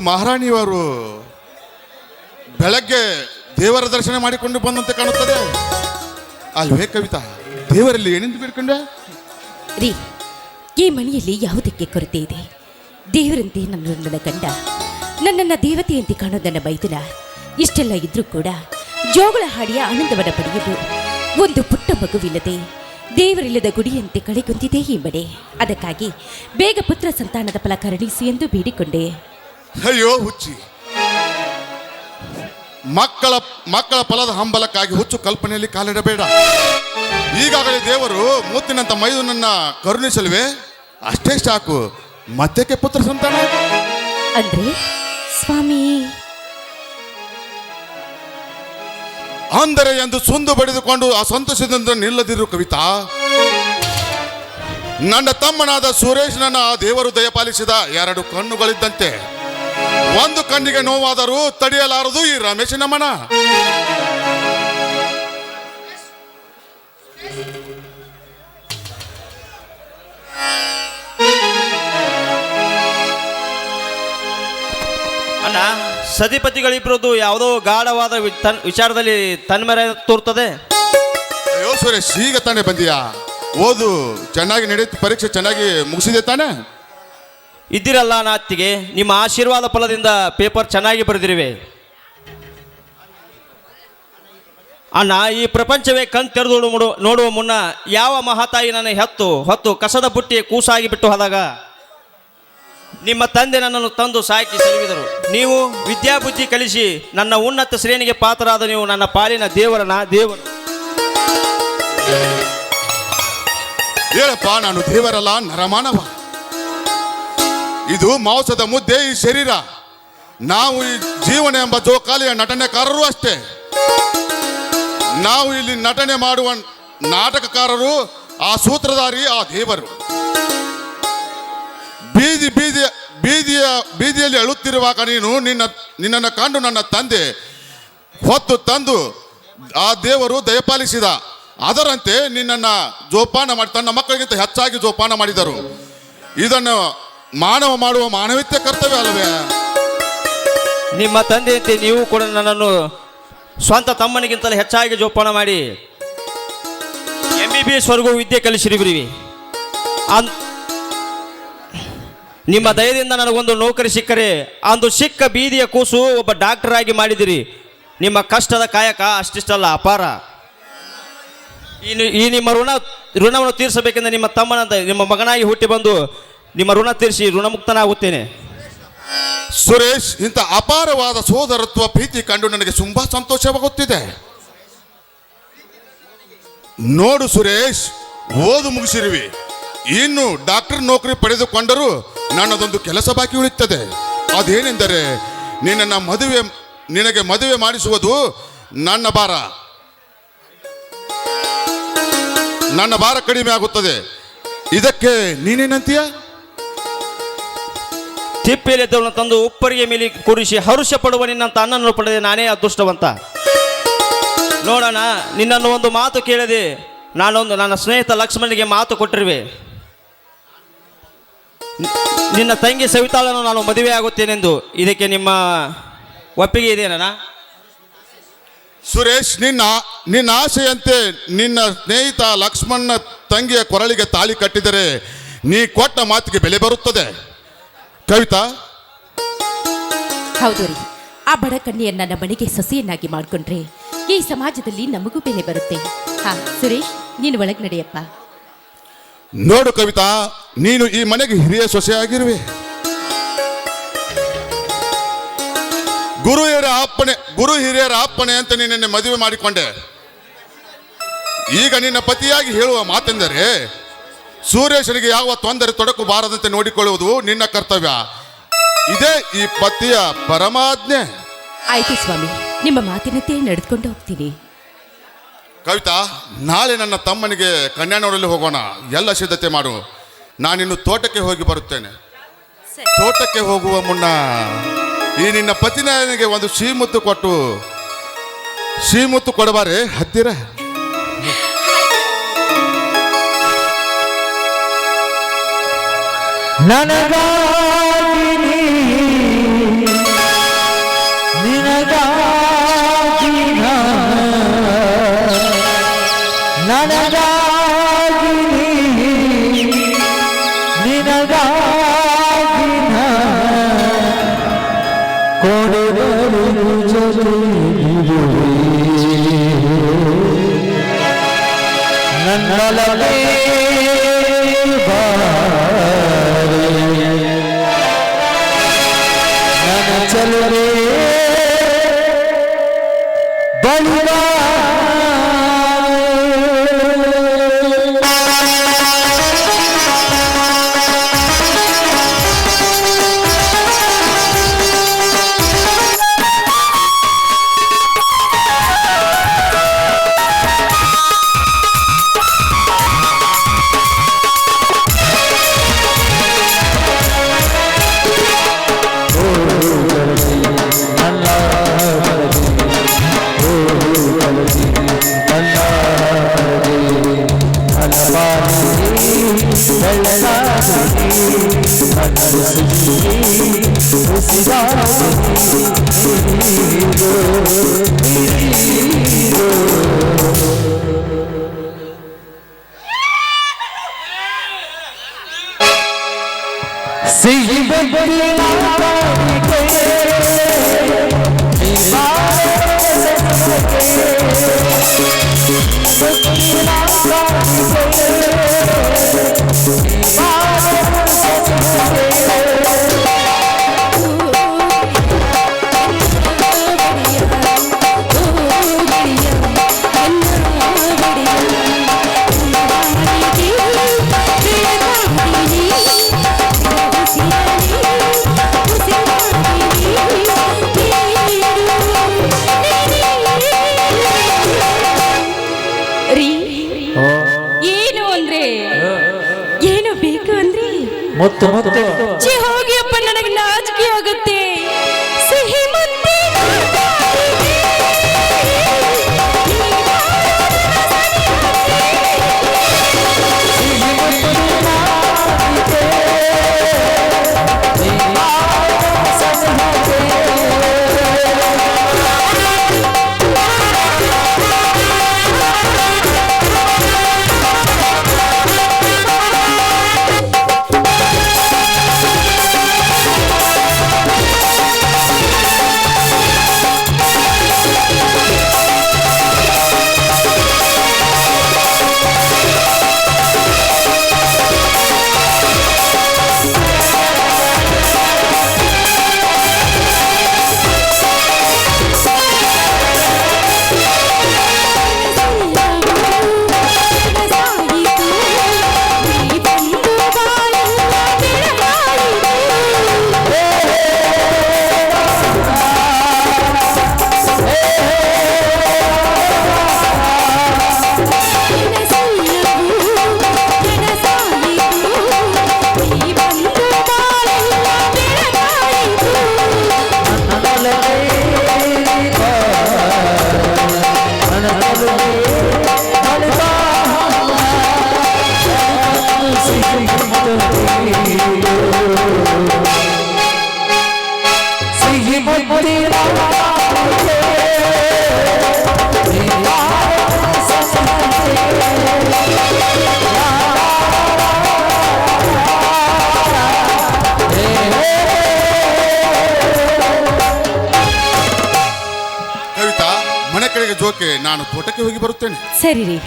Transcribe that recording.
ಮಹಾರಾಣಿಯವರು ಬೆಳಗ್ಗೆ ದೇವರ ದರ್ಶನ ಮಾಡಿಕೊಂಡು ಬಂದಂತೆ ಕಾಣುತ್ತದೆ ಅಲ್ವೇ ಕವಿತಾ? ದೇವರಲ್ಲಿ ಏನೆಂದು ಬೇಡ್ಕೊಂಡೆ? ರೀ, ಈ ಮನೆಯಲ್ಲಿ ಯಾವುದಕ್ಕೆ ಕೊರತೆ ಇದೆ? ದೇವರಂತೆ ನನ್ನ ಗಂಡ ನನ್ನನ್ನು ದೇವತೆಯಂತೆ ಕಾಣೋದನ್ನ ಬೈದನ. ಇಷ್ಟೆಲ್ಲ ಇದ್ರೂ ಕೂಡ ಜೋಗಳ ಹಾಡಿಯ ಆನಂದವನ್ನು ಪಡೆಯಲು ಒಂದು ಪುಟ್ಟ ಮಗುವಿಲ್ಲದೆ ದೇವರಿಲ್ಲದ ಗುಡಿಯಂತೆ ಕಳೆಗುಂದಿದೆ ಈ ಮನೆ. ಅದಕ್ಕಾಗಿ ಬೇಗ ಪುತ್ರ ಸಂತಾನದ ಫಲ ಕರುಣಿಸಿ ಎಂದು ಬೇಡಿಕೊಂಡೆ. ಅಯ್ಯೋ ಹುಚ್ಚಿ, ಮಕ್ಕಳ ಫಲದ ಹಂಬಲಕ್ಕಾಗಿ ಹುಚ್ಚು ಕಲ್ಪನೆಯಲ್ಲಿ ಕಾಲಿಡಬೇಡ. ಈಗಾಗಲೇ ದೇವರು ಮೂತಿನಂತ ಮೈದುನನ್ನ ಕರುಣಿಸಲ್ವೇ? ಅಷ್ಟೇ ಸಾಕು. ಮತ್ತಕ್ಕೆ ಪುತ್ರ ಸಂತಾನ ಅಂದ್ರೆ ಸ್ವಾಮಿ ಅಂದರೆ ಎಂದು ಸುಂದು ಬಡಿದುಕೊಂಡು ಅಸಂತೋಷದಿಂದ ನಿಲ್ಲದಿರು ಕವಿತಾ. ನನ್ನ ತಮ್ಮನಾದ ಸುರೇಶ್ನನ್ನ ದೇವರು ದಯಪಾಲಿಸಿದ 2 ಕಣ್ಣುಗಳಿದ್ದಂತೆ. ಒಂದು ಕಣ್ಣಿಗೆ ನೋವಾದರೂ ತಡೆಯಲಾರದು ಈ ರಮೇಶನ ಮನ. ಅಣ್ಣ, ಸತಿಪತಿಗಳಿಬ್ಬರದು ಯಾವುದೋ ಗಾಢವಾದ ವಿಚಾರದಲ್ಲಿ ತನ್ಮರೆ ತೋರ್ತದೆ. ಅಯ್ಯೋ ಸುರೇಶ್, ಈಗ ತಾನೇ ಬಂದಿಯಾ? ಓದು ಚೆನ್ನಾಗಿ ನಡೆಯುತ್ತೆ, ಪರೀಕ್ಷೆ ಚೆನ್ನಾಗಿ ಮುಗಿಸಿದೆ ತಾನೆ? ಇದ್ದಿರಲ್ಲ ನಾತ್ತಿಗೆ, ನಿಮ್ಮ ಆಶೀರ್ವಾದ ಫಲದಿಂದ ಪೇಪರ್ ಚೆನ್ನಾಗಿ ಬರೆದಿರುವೆ. ಅಣ್ಣ, ಈ ಪ್ರಪಂಚವೇ ಕಣ್ ತೆರೆದು ನೋಡುವ ಮುನ್ನ ಯಾವ ಮಹಾತಾಯಿ ನನ್ನ ಹೊತ್ತು ಕಸದ ಬುಟ್ಟಿ ಕೂಸಾಗಿ ಬಿಟ್ಟು ಹೋದಾಗ ನಿಮ್ಮ ತಂದೆ ನನ್ನನ್ನು ತಂದು ಸಾಕಿ ಸಲುಹಿದರು. ನೀವು ವಿದ್ಯಾಬುದ್ಧಿ ಕಲಿಸಿ ನನ್ನ ಉನ್ನತ ಶ್ರೇಣಿಗೆ ಪಾತ್ರರಾದ ನೀವು ನನ್ನ ಪಾಲಿನ ದೇವರು. ಹೇಳಪ್ಪ, ನಾನು ದೇವರಲ್ಲ, ನರಮಾನವ. ಇದು ಮಾಂಸದ ಮುದ್ದೆ, ಈ ಶರೀರ. ನಾವು ಈ ಜೀವನ ಎಂಬ ಜೋಕಾಲಿಯ ನಟನೆಕಾರರು ಅಷ್ಟೇ. ನಾವು ಇಲ್ಲಿ ನಟನೆ ಮಾಡುವ ನಾಟಕಕಾರರು, ಆ ಸೂತ್ರಧಾರಿ ಆ ದೇವರು. ಬೀದಿಯಲ್ಲಿ ಅಳುತ್ತಿರುವಾಗ ನಿನ್ನನ್ನು ಕಂಡು ನನ್ನ ತಂದೆ ಹೊತ್ತು ತಂದು ಆ ದೇವರು ದಯಪಾಲಿಸಿದ. ಅದರಂತೆ ನಿನ್ನನ್ನು ಜೋಪಾನ ಮಾಡಿ ತನ್ನ ಮಕ್ಕಳಿಗಿಂತ ಹೆಚ್ಚಾಗಿ ಜೋಪಾನ ಮಾಡಿದರು. ಇದನ್ನು ಮಾನವ ಮಾಡುವ ಮಾನವೀಯತೆ ಕರ್ತವ್ಯ ಅಲ್ಲವೇ? ನಿಮ್ಮ ತಂದೆಯಂತೆ ನೀವು ಕೂಡ ನನ್ನನ್ನು ಸ್ವಂತ ತಮ್ಮನಿಗಿಂತಲೂ ಹೆಚ್ಚಾಗಿ ಜೋಪಾನ ಮಾಡಿ MBBS ವರೆಗೂ ವಿದ್ಯೆ ಕಲಿಸಿರುವಿರಿ. ನಿಮ್ಮ ದಯದಿಂದ ನನಗೊಂದು ನೌಕರಿ ಸಿಕ್ಕರೆ ಅಂದು ಸಿಕ್ಕ ಬೀದಿಯ ಕೂಸು ಒಬ್ಬ ಡಾಕ್ಟರ್ ಆಗಿ ಮಾಡಿದಿರಿ. ನಿಮ್ಮ ಕಷ್ಟದ ಕಾಯಕ ಅಷ್ಟಿಷ್ಟಲ್ಲ, ಅಪಾರ. ಈ ನಿಮ್ಮ ಋಣವನ್ನು ತೀರಿಸಬೇಕೆಂದು ನಿಮ್ಮ ತಮ್ಮನಂತ ನಿಮ್ಮ ಮಗನಾಗಿ ಹುಟ್ಟಿ ಬಂದು ನಿಮ್ಮ ಋಣ ತೀರಿಸಿ ಋಣಮುಕ್ತನಾಗುತ್ತೇನೆ. ಸುರೇಶ್, ಇಂಥ ಅಪಾರವಾದ ಸೋದರತ್ವ ಪ್ರೀತಿ ಕಂಡು ನನಗೆ ತುಂಬಾ ಸಂತೋಷವಾಗುತ್ತಿದೆ. ನೋಡು ಸುರೇಶ್, ಓದು ಮುಗಿಸಿರುವಿ, ಇನ್ನು ಡಾಕ್ಟರ್ ನೌಕರಿ ಪಡೆದುಕೊಂಡರೂ ನನ್ನದೊಂದು ಕೆಲಸ ಬಾಕಿ ಉಳಿಯುತ್ತದೆ. ಅದೇನೆಂದರೆ ನಿನಗೆ ಮದುವೆ ಮಾಡಿಸುವುದು ನನ್ನ ಭಾರ ಕಡಿಮೆ ಆಗುತ್ತದೆ. ಇದಕ್ಕೆ ನೀನೇನಂತೀಯ? ತಿಪ್ಪೆಲೆದ್ದವನ್ನ ತಂದು ಉಪ್ಪರಿಗೆ ಮೇಲೆ ಕೂರಿಸಿ ಹರುಷ ಪಡುವ ನಿನ್ನಂತ ಅಣ್ಣನನ್ನು ಪಡೆದೆ ನಾನೇ ಅದೃಷ್ಟವಂತ. ನೋಡೋಣ, ನಿನ್ನನ್ನು ಒಂದು ಮಾತು ಕೇಳಿದೆ. ನನ್ನ ಸ್ನೇಹಿತ ಲಕ್ಷ್ಮಣನಿಗೆ ಮಾತು ಕೊಟ್ಟಿರುವೆ. ನಿನ್ನ ತಂಗಿ ಸವಿತಾಳನ್ನು ನಾನು ಮದುವೆ ಆಗುತ್ತೇನೆಂದು. ಇದಕ್ಕೆ ನಿಮ್ಮ ಒಪ್ಪಿಗೆ ಇದೆಯಣ್ಣ? ಸುರೇಶ್, ನಿನ್ನ ಆಸೆಯಂತೆ ನಿನ್ನ ಸ್ನೇಹಿತ ಲಕ್ಷ್ಮಣ ತಂಗಿಯ ಕೊರಳಿಗೆ ತಾಳಿ ಕಟ್ಟಿದರೆ ನೀ ಕೊಟ್ಟ ಮಾತಿಗೆ ಬೆಲೆ ಬರುತ್ತದೆ. ಕವಿತಾ, ಹೌದು ರೀ, ಆ ಬಡ ಕನ್ಯೆಯನ್ನ ನನ್ನ ಮನೆಗೆ ಸೊಸೆಯನ್ನಾಗಿ ಮಾಡಿಕೊಂಡ್ರೆ ಈ ಸಮಾಜದಲ್ಲಿ ನಮಗೂ ಬೆಲೆ ಬರುತ್ತೆ. ಹಾ ಸುರೇಶ್, ನೀನು ಒಳಗೆ ನಡೆಯಪ್ಪ. ನೋಡು ಕವಿತಾ, ನೀನು ಈ ಮನೆಗೆ ಹಿರಿಯ ಸೊಸೆಯಾಗಿರುವೆ. ಗುರು ಹಿರಿಯರ ಅಪ್ಪಣೆ ಅಂತ ನಿನ್ನೆ ಮದುವೆ ಮಾಡಿಕೊಂಡೆ. ಈಗ ನಿನ್ನ ಪತಿಯಾಗಿ ಹೇಳುವ ಮಾತೆಂದರೆ ಸುರೇಶನಿಗೆ ಯಾವ ತೊಂದರೆ ತೊಡಕು ಬಾರದಂತೆ ನೋಡಿಕೊಳ್ಳುವುದು ನಿನ್ನ ಕರ್ತವ್ಯ. ಇದೇ ಈ ಪತಿಯ ಪರಮಾಜ್ಞೆ. ಆಯ್ತು ಸ್ವಾಮಿ, ನಿಮ್ಮ ಮಾತಿನಂತೆ ನಡೆದುಕೊಂಡು ಹೋಗ್ತೀನಿ. ಕವಿತಾ, ನಾಳೆ ನನ್ನ ತಮ್ಮನಿಗೆ ಕನ್ಯಾ ನೋಡಲು ಹೋಗೋಣ. ಎಲ್ಲ ಸಿದ್ಧತೆ ಮಾಡು. ನಾನಿನ್ನು ತೋಟಕ್ಕೆ ಹೋಗಿ ಬರುತ್ತೇನೆ. ತೋಟಕ್ಕೆ ಹೋಗುವ ಮುನ್ನ ಈ ನಿನ್ನ ಪತಿನಿಗೆ ಒಂದು ಶ್ರೀಮುತ್ತು ಕೊಡಬಾರೆ ಹತ್ತಿರ. ನನಗಾಗಿ चल रे बलवा ಮುತ್ತು ಹೋಗಿಯಪ್ಪ, ನನಗೆ ನಾಚಿಕೆ ಆಗುತ್ತೆ. ಸಿಹಿ ಕವಿತಾ, ಮನೆ ಕಡೆಗೆ ಜೋಕೆ, ನಾನು ತೋಟಕ್ಕೆ ಹೋಗಿ ಬರುತ್ತೇನೆ. ಸರಿ ರೀ.